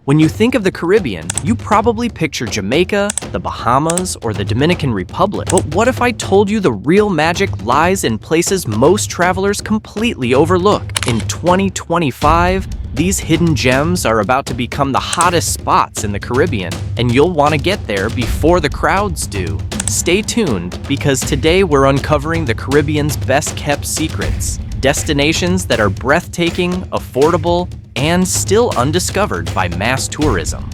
When you think of the Caribbean, you probably picture Jamaica, the Bahamas, or the Dominican Republic. But what if I told you the real magic lies in places most travelers completely overlook? In 2025, these hidden gems are about to become the hottest spots in the Caribbean, and you'll want to get there before the crowds do. Stay tuned, because today we're uncovering the Caribbean's best-kept secrets, destinations that are breathtaking, affordable, and still undiscovered by mass tourism.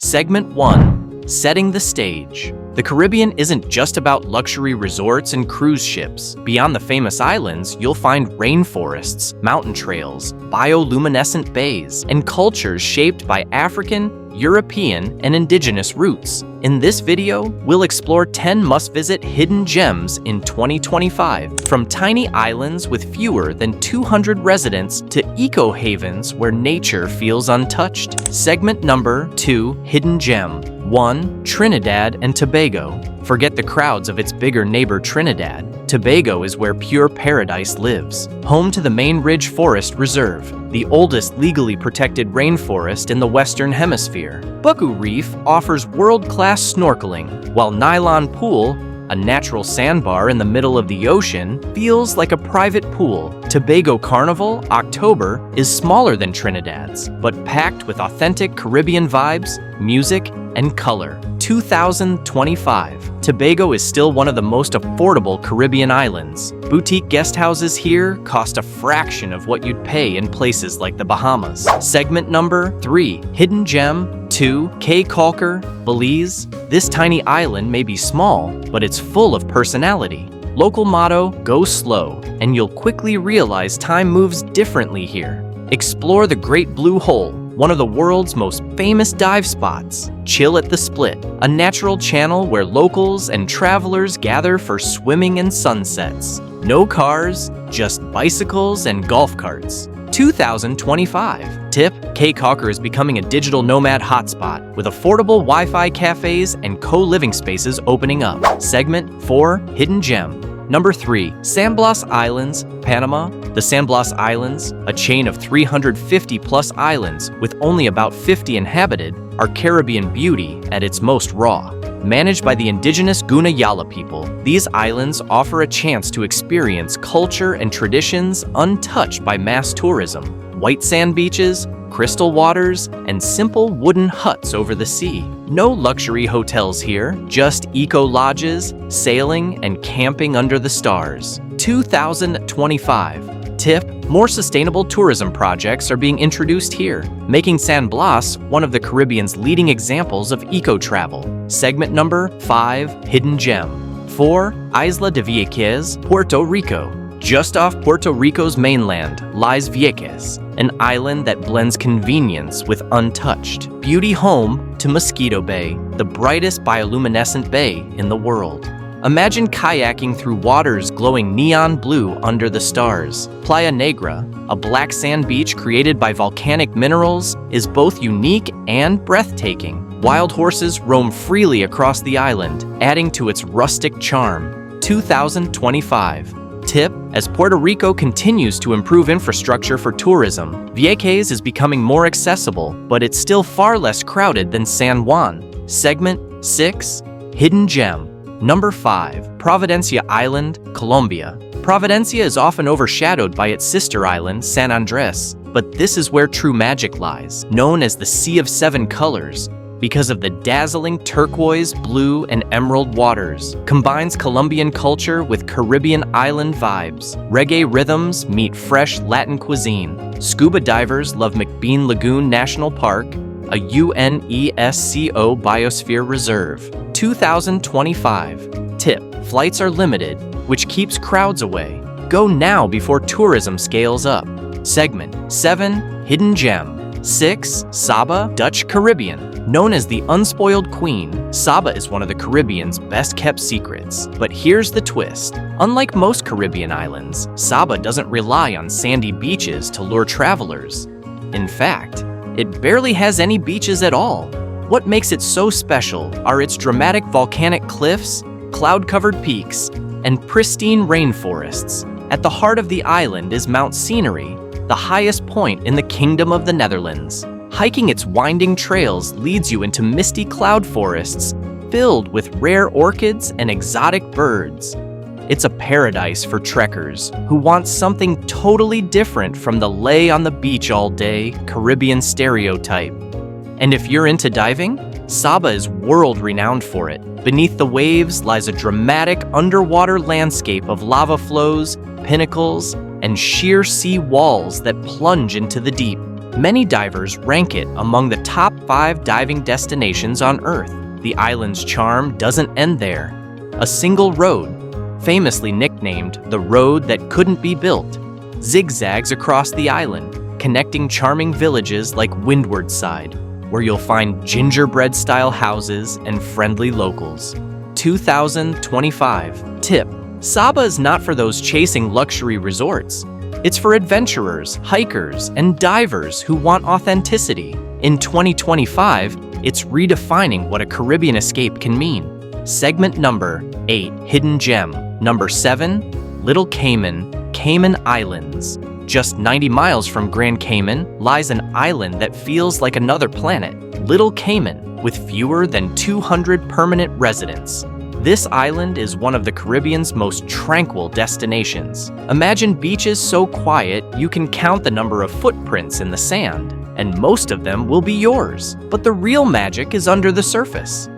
Segment 1. Setting the stage. The Caribbean isn't just about luxury resorts and cruise ships. Beyond the famous islands, you'll find rainforests, mountain trails, bioluminescent bays, and cultures shaped by African, European, and indigenous roots. In this video, we'll explore 10 must-visit hidden gems in 2025, from tiny islands with fewer than 200 residents to eco-havens where nature feels untouched. Segment number 2, Hidden Gem. 1. Trinidad and Tobago. Forget the crowds of its bigger neighbor Trinidad. Tobago is where pure paradise lives, home to the Main Ridge Forest Reserve, the oldest legally protected rainforest in the Western Hemisphere. Bequia Reef offers world-class snorkeling, while Nylon Pool, a natural sandbar in the middle of the ocean, feels like a private pool. Tobago Carnival, October, is smaller than Trinidad's, but packed with authentic Caribbean vibes, music, and color. 2025. Tobago is still one of the most affordable Caribbean islands. Boutique guest houses here cost a fraction of what you'd pay in places like the Bahamas. Segment number 3. Hidden Gem. 2. Caye Caulker, Belize. This tiny island may be small, but it's full of personality. Local motto, go slow, and you'll quickly realize time moves differently here. Explore the Great Blue Hole, one of the world's most famous dive spots. Chill at the Split, a natural channel where locals and travelers gather for swimming and sunsets. No cars, just bicycles and golf carts. 2025. Tip: Caye Caulker is becoming a digital nomad hotspot, with affordable Wi-Fi cafes and co-living spaces opening up. Segment 4. Hidden Gem. Number 3. San Blas Islands, Panama. The San Blas Islands, a chain of 350-plus islands with only about 50 inhabited, are Caribbean beauty at its most raw. Managed by the indigenous Guna Yala people, these islands offer a chance to experience culture and traditions untouched by mass tourism. White sand beaches, crystal waters, and simple wooden huts over the sea. No luxury hotels here, just eco-lodges, sailing, and camping under the stars. 2025. Tip: more sustainable tourism projects are being introduced here, making San Blas one of the Caribbean's leading examples of eco-travel. Segment number 5. Hidden Gem. 4. Isla de Vieques, Puerto Rico. Just off Puerto Rico's mainland lies Vieques, an island that blends convenience with untouched. Beauty home to Mosquito Bay, the brightest bioluminescent bay in the world. Imagine kayaking through waters glowing neon blue under the stars. Playa Negra, a black sand beach created by volcanic minerals, is both unique and breathtaking. Wild horses roam freely across the island, adding to its rustic charm. 2025. Tip: as Puerto Rico continues to improve infrastructure for tourism, Vieques is becoming more accessible, but it's still far less crowded than San Juan. Segment 6. Hidden Gem. Number 5. Providencia Island, Colombia. Providencia is often overshadowed by its sister island, San Andres, but this is where true magic lies, known as the Sea of Seven Colors, because of the dazzling turquoise, blue, and emerald waters. Combines Colombian culture with Caribbean island vibes. Reggae rhythms meet fresh Latin cuisine. Scuba divers love McBean Lagoon National Park, a UNESCO Biosphere Reserve. 2025. Tip: flights are limited, which keeps crowds away. Go now before tourism scales up. Segment 7. Hidden Gem. 6. Saba, Dutch Caribbean. Known as the unspoiled queen, Saba is one of the Caribbean's best-kept secrets. But here's the twist. Unlike most Caribbean islands, Saba doesn't rely on sandy beaches to lure travelers. In fact, it barely has any beaches at all. What makes it so special are its dramatic volcanic cliffs, cloud-covered peaks, and pristine rainforests. At the heart of the island is Mount Scenery, the highest point in the Kingdom of the Netherlands. Hiking its winding trails leads you into misty cloud forests filled with rare orchids and exotic birds. It's a paradise for trekkers who want something totally different from the lay on the beach all day Caribbean stereotype. And if you're into diving, Saba is world-renowned for it. Beneath the waves lies a dramatic underwater landscape of lava flows, pinnacles, and sheer sea walls that plunge into the deep. Many divers rank it among the top 5 diving destinations on Earth. The island's charm doesn't end there. A single road, famously nicknamed the road that couldn't be built, zigzags across the island, connecting charming villages like Windward Side, where you'll find gingerbread-style houses and friendly locals. 2025 tip: Saba is not for those chasing luxury resorts. It's for adventurers, hikers, and divers who want authenticity. In 2025, it's redefining what a Caribbean escape can mean. Segment number 8, Hidden Gem. Number 7, Little Cayman, Cayman Islands. Just 90 miles from Grand Cayman lies an island that feels like another planet, Little Cayman, with fewer than 200 permanent residents. This island is one of the Caribbean's most tranquil destinations. Imagine beaches so quiet you can count the number of footprints in the sand, and most of them will be yours. But the real magic is under the surface.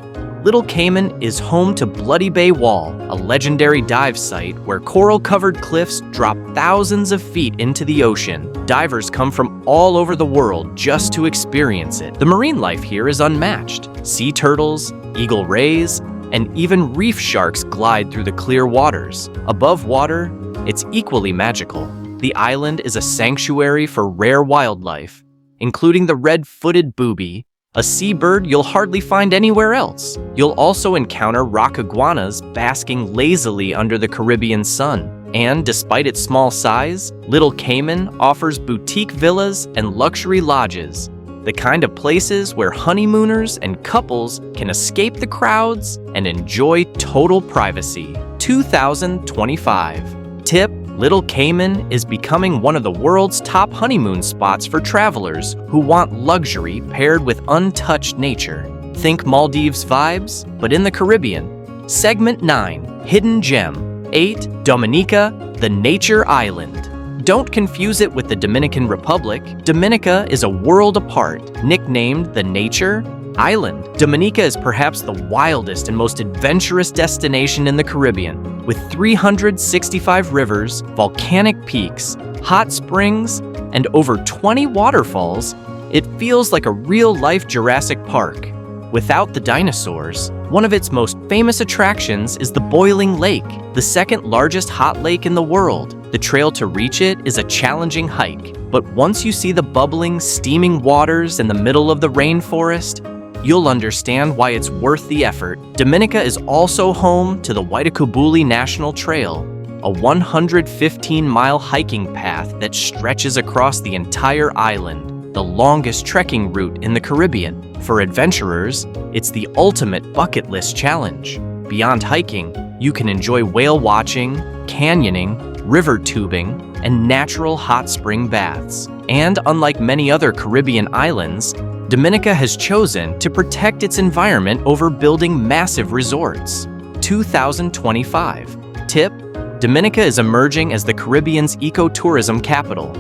Little Cayman is home to Bloody Bay Wall, a legendary dive site where coral-covered cliffs drop thousands of feet into the ocean. Divers come from all over the world just to experience it. The marine life here is unmatched. Sea turtles, eagle rays, and even reef sharks glide through the clear waters. Above water, it's equally magical. The island is a sanctuary for rare wildlife, including the red-footed booby, a seabird you'll hardly find anywhere else. You'll also encounter rock iguanas basking lazily under the Caribbean sun. And despite its small size, Little Cayman offers boutique villas and luxury lodges, the kind of places where honeymooners and couples can escape the crowds and enjoy total privacy. 2025 tip: Little Cayman is becoming one of the world's top honeymoon spots for travelers who want luxury paired with untouched nature. Think Maldives vibes, but in the Caribbean. Segment 9, Hidden Gem. 8, Dominica, the Nature Island. Don't confuse it with the Dominican Republic. Dominica is a world apart, nicknamed the Nature Island. Dominica is perhaps the wildest and most adventurous destination in the Caribbean. With 365 rivers, volcanic peaks, hot springs, and over 20 waterfalls, it feels like a real-life Jurassic Park. Without the dinosaurs, one of its most famous attractions is the Boiling Lake, the second largest hot lake in the world. The trail to reach it is a challenging hike, but once you see the bubbling, steaming waters in the middle of the rainforest, you'll understand why it's worth the effort. Dominica is also home to the Waitakubuli National Trail, a 115-mile hiking path that stretches across the entire island, the longest trekking route in the Caribbean. For adventurers, it's the ultimate bucket list challenge. Beyond hiking, you can enjoy whale watching, canyoning, river tubing, and natural hot spring baths. And unlike many other Caribbean islands, Dominica has chosen to protect its environment over building massive resorts. 2025 tip: Dominica is emerging as the Caribbean's ecotourism capital.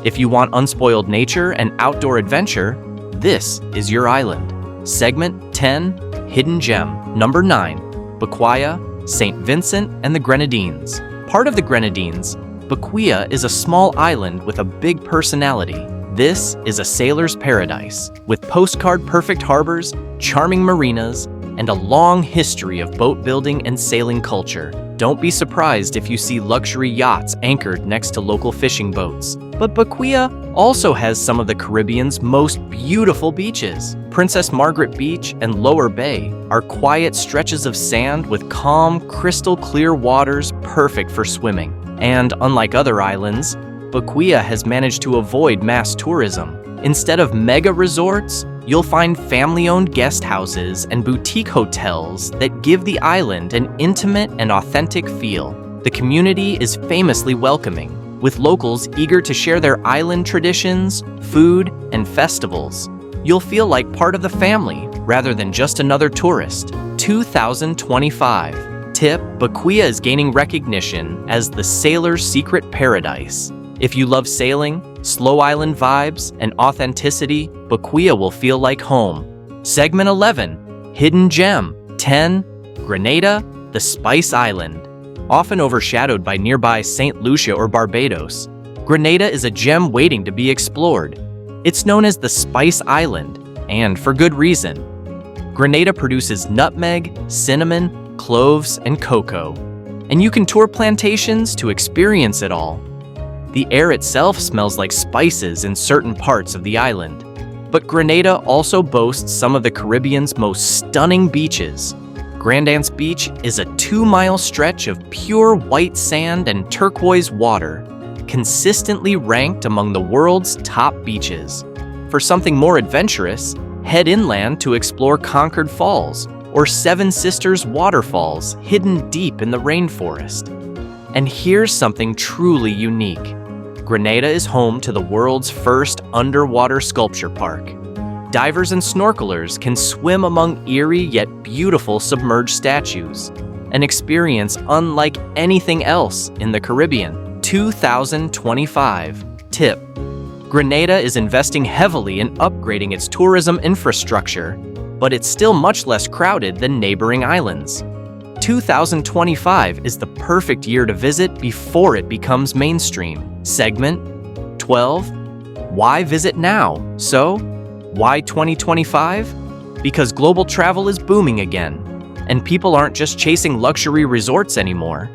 If you want unspoiled nature and outdoor adventure, this is your island. Segment 10, Hidden Gem. Number 9, Bequia, St. Vincent and the Grenadines. Part of the Grenadines, Bequia is a small island with a big personality. This is a sailor's paradise, with postcard-perfect harbors, charming marinas, and a long history of boat building and sailing culture. Don't be surprised if you see luxury yachts anchored next to local fishing boats. But Bequia also has some of the Caribbean's most beautiful beaches. Princess Margaret Beach and Lower Bay are quiet stretches of sand with calm, crystal-clear waters perfect for swimming. And unlike other islands, Bequia has managed to avoid mass tourism. Instead of mega resorts, you'll find family-owned guest houses and boutique hotels that give the island an intimate and authentic feel. The community is famously welcoming, with locals eager to share their island traditions, food, and festivals. You'll feel like part of the family rather than just another tourist. 2025. Tip: Bequia is gaining recognition as the sailor's secret paradise. If you love sailing, slow island vibes, and authenticity, Bequia will feel like home. Segment 11. Hidden Gem. 10. Grenada, the Spice Island. Often overshadowed by nearby St. Lucia or Barbados, Grenada is a gem waiting to be explored. It's known as the Spice Island, and for good reason. Grenada produces nutmeg, cinnamon, cloves, and cocoa, and you can tour plantations to experience it all. The air itself smells like spices in certain parts of the island, but Grenada also boasts some of the Caribbean's most stunning beaches. Grandance Beach is a 2-mile stretch of pure white sand and turquoise water, consistently ranked among the world's top beaches. For something more adventurous, head inland to explore Concord Falls or Seven Sisters Waterfalls hidden deep in the rainforest. And here's something truly unique. Grenada is home to the world's first underwater sculpture park. Divers and snorkelers can swim among eerie yet beautiful submerged statues, an experience unlike anything else in the Caribbean. 2025. Tip: Grenada is investing heavily in upgrading its tourism infrastructure, but it's still much less crowded than neighboring islands. 2025 is the perfect year to visit before it becomes mainstream. Segment 12. Why visit now? So, why 2025? Because global travel is booming again, and people aren't just chasing luxury resorts anymore.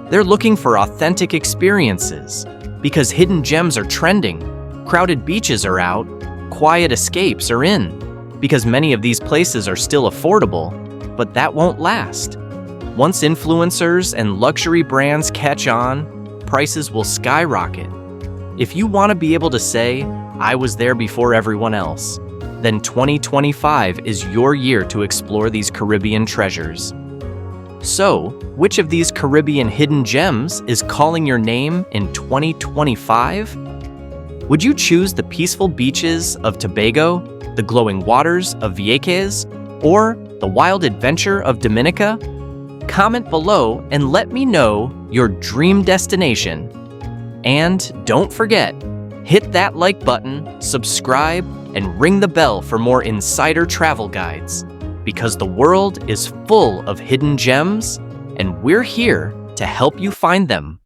They're looking for authentic experiences, because hidden gems are trending, crowded beaches are out, quiet escapes are in, because many of these places are still affordable, but that won't last. Once influencers and luxury brands catch on, prices will skyrocket. If you want to be able to say, "I was there before everyone else," then 2025 is your year to explore these Caribbean treasures. So, which of these Caribbean hidden gems is calling your name in 2025? Would you choose the peaceful beaches of Tobago, the glowing waters of Vieques, or the wild adventure of Dominica? Comment below and let me know your dream destination. And don't forget, hit that like button, subscribe, and ring the bell for more insider travel guides, because the world is full of hidden gems, and we're here to help you find them.